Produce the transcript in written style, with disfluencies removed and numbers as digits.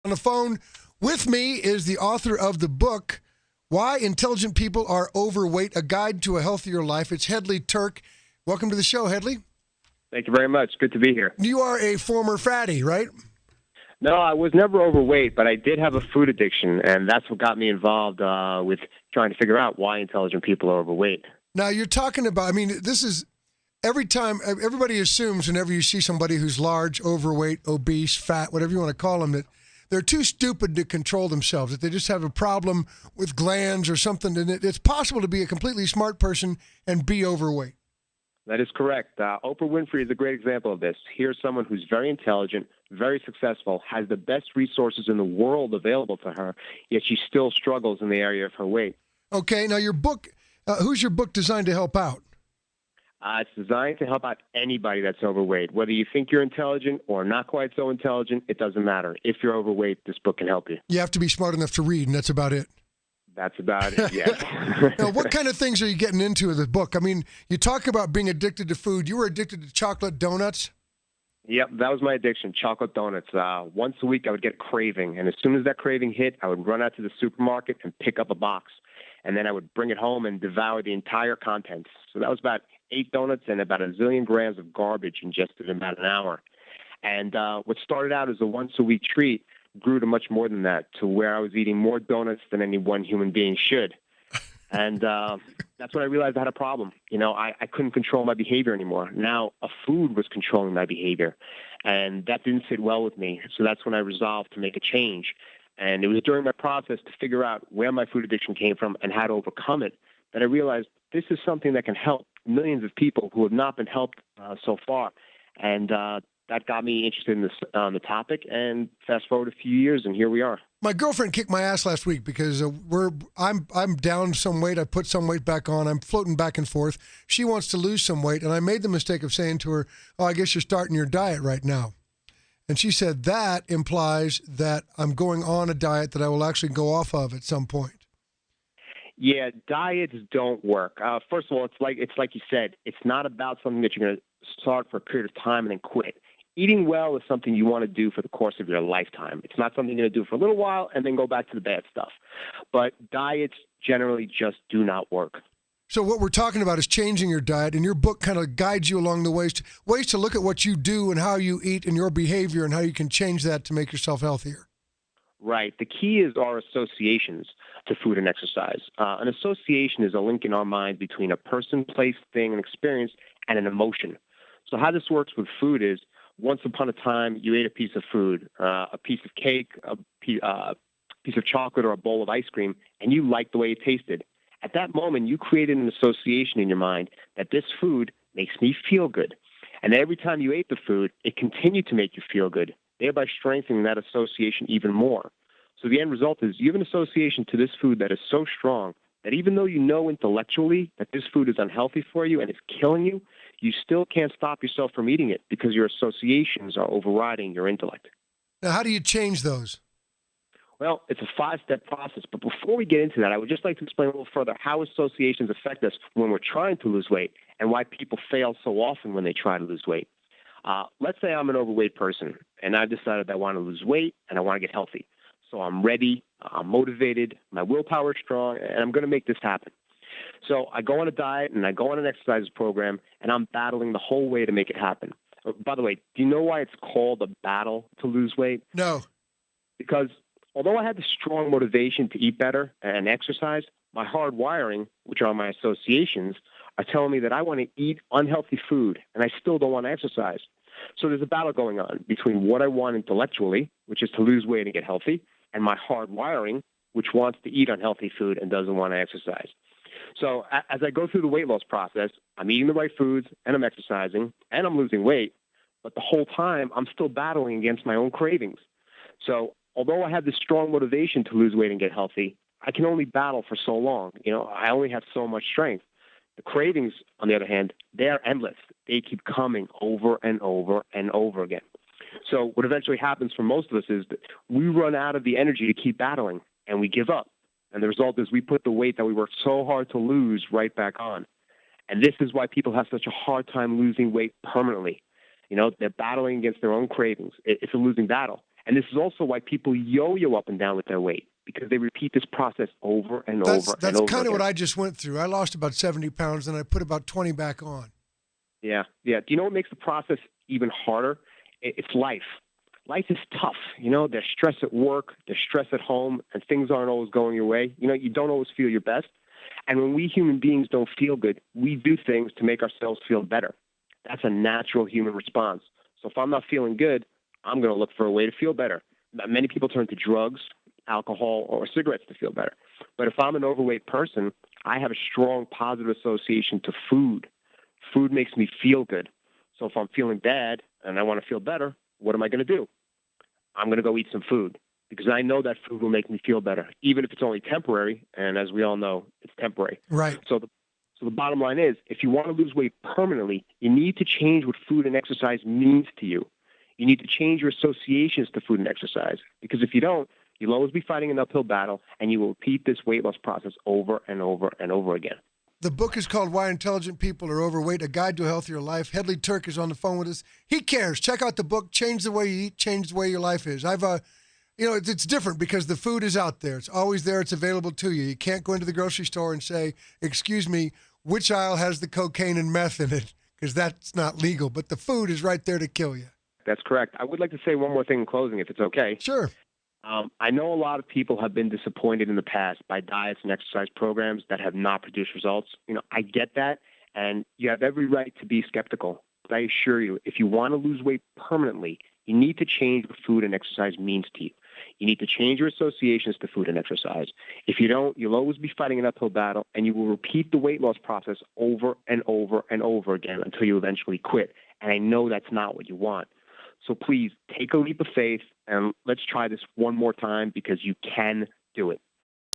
On the phone with me is the author of the book, Why Intelligent People Are Overweight, A Guide to a Healthier Life. It's Hedley Turk. Welcome to the show, Hedley. Thank you very much. Good to be here. You are a former fatty, right? No, I was never overweight, but I did have a food addiction, and that's what got me involved with trying to figure out why intelligent people are overweight. Now, you're talking about, this is every time, everybody assumes whenever you see somebody who's large, overweight, obese, fat, whatever you want to call them, that they're too stupid to control themselves, that they just have a problem with glands or something. And it's possible to be a completely smart person and be overweight. That is correct. Oprah Winfrey is a great example of this. Here's someone who's very intelligent, very successful, has the best resources in the world available to her, yet she still struggles in the area of her weight. Okay, now your book, who's your book designed to help out? It's designed to help out anybody that's overweight. Whether you think you're intelligent or not quite so intelligent, it doesn't matter. If you're overweight, this book can help you. You have to be smart enough to read, and that's about it. That's about it, yes. Now, what kind of things are you getting into in the book? You talk about being addicted to food. You were addicted to chocolate donuts? Yep, that was my addiction, chocolate donuts. Once a week, I would get a craving, and as soon as that craving hit, I would run out to the supermarket and pick up a box, and then I would bring it home and devour the entire contents. So that was about 8 donuts and about a zillion grams of garbage ingested in about an hour. And what started out as a once-a-week treat grew to much more than that, to where I was eating more donuts than any one human being should. And that's when I realized I had a problem. I couldn't control my behavior anymore. Now a food was controlling my behavior, and that didn't sit well with me. So that's when I resolved to make a change. And it was during my process to figure out where my food addiction came from and how to overcome it that I realized this is something that can help millions of people who have not been helped so far. And that got me interested in the topic, and fast forward a few years, and here we are. My girlfriend kicked my ass last week because I'm down some weight. I put some weight back on. I'm floating back and forth. She wants to lose some weight, and I made the mistake of saying to her, "Oh, I guess you're starting your diet right now." And she said that implies that I'm going on a diet that I will actually go off of at some point. Yeah, diets don't work. First of all, it's like you said, it's not about something that you're going to start for a period of time and then quit. Eating well is something you want to do for the course of your lifetime. It's not something you're going to do for a little while and then go back to the bad stuff. But diets generally just do not work. So what we're talking about is changing your diet, and your book kind of guides you along the ways to look at what you do and how you eat and your behavior and how you can change that to make yourself healthier. Right. The key is our associations to food and exercise. An association is a link in our mind between a person, place, thing, and experience, and an emotion. So how this works with food is, once upon a time, you ate a piece of food, a piece of cake, a piece of chocolate, or a bowl of ice cream, and you liked the way it tasted. At that moment, you created an association in your mind that this food makes me feel good. And every time you ate the food, it continued to make you feel good, thereby strengthening that association even more. So the end result is you have an association to this food that is so strong that even though you know intellectually that this food is unhealthy for you and it's killing you, you still can't stop yourself from eating it because your associations are overriding your intellect. Now, how do you change those? Well, it's a 5-step process. But before we get into that, I would just like to explain a little further how associations affect us when we're trying to lose weight and why people fail so often when they try to lose weight. Let's say I'm an overweight person, and I've decided that I want to lose weight and I want to get healthy. So I'm ready, I'm motivated, my willpower is strong, and I'm going to make this happen. So I go on a diet and I go on an exercise program, and I'm battling the whole way to make it happen. By the way, do you know why it's called a battle to lose weight? No. Because although I had the strong motivation to eat better and exercise, my hard wiring, which are my associations, are telling me that I want to eat unhealthy food, and I still don't want to exercise. So there's a battle going on between what I want intellectually, which is to lose weight and get healthy, and my hard wiring, which wants to eat unhealthy food and doesn't want to exercise. So as I go through the weight loss process, I'm eating the right foods, and I'm exercising, and I'm losing weight, but the whole time I'm still battling against my own cravings. So although I have this strong motivation to lose weight and get healthy, I can only battle for so long. I only have so much strength. The cravings, on the other hand, they're endless. They keep coming over and over and over again. So what eventually happens for most of us is that we run out of the energy to keep battling, and we give up. And the result is we put the weight that we worked so hard to lose right back on. And this is why people have such a hard time losing weight permanently. They're battling against their own cravings. It's a losing battle. And this is also why people yo-yo up and down with their weight, because they repeat this process over and That's over and over kind of again. what I just went through. I lost about 70 pounds, and I put about 20 back on. Yeah. Do you know what makes the process even harder? It's life. Life is tough. There's stress at work, there's stress at home, and things aren't always going your way. You don't always feel your best. And when we human beings don't feel good, we do things to make ourselves feel better. That's a natural human response. So if I'm not feeling good, I'm going to look for a way to feel better. Many people turn to drugs, alcohol, or cigarettes to feel better. But if I'm an overweight person, I have a strong positive association to food. Food makes me feel good. So if I'm feeling bad and I want to feel better, what am I going to do? I'm going to go eat some food because I know that food will make me feel better, even if it's only temporary. And as we all know, it's temporary. Right. So the bottom line is, if you want to lose weight permanently, you need to change what food and exercise means to you. You need to change your associations to food and exercise, because if you don't, you'll always be fighting an uphill battle, and you will repeat this weight loss process over and over and over again. The book is called Why Intelligent People Are Overweight, A Guide to a Healthier Life. Hedley Turk is on the phone with us. He cares. Check out the book, Change the Way You Eat, Change the Way Your Life Is. It's different because the food is out there. It's always there. It's available to you. You can't go into the grocery store and say, excuse me, which aisle has the cocaine and meth in it? Because that's not legal. But the food is right there to kill you. That's correct. I would like to say one more thing in closing, if it's okay. Sure. I know a lot of people have been disappointed in the past by diets and exercise programs that have not produced results. I get that, and you have every right to be skeptical. But I assure you, if you want to lose weight permanently, you need to change what food and exercise means to you. You need to change your associations to food and exercise. If you don't, you'll always be fighting an uphill battle, and you will repeat the weight loss process over and over and over again until you eventually quit. And I know that's not what you want. So please take a leap of faith and let's try this one more time, because you can do it.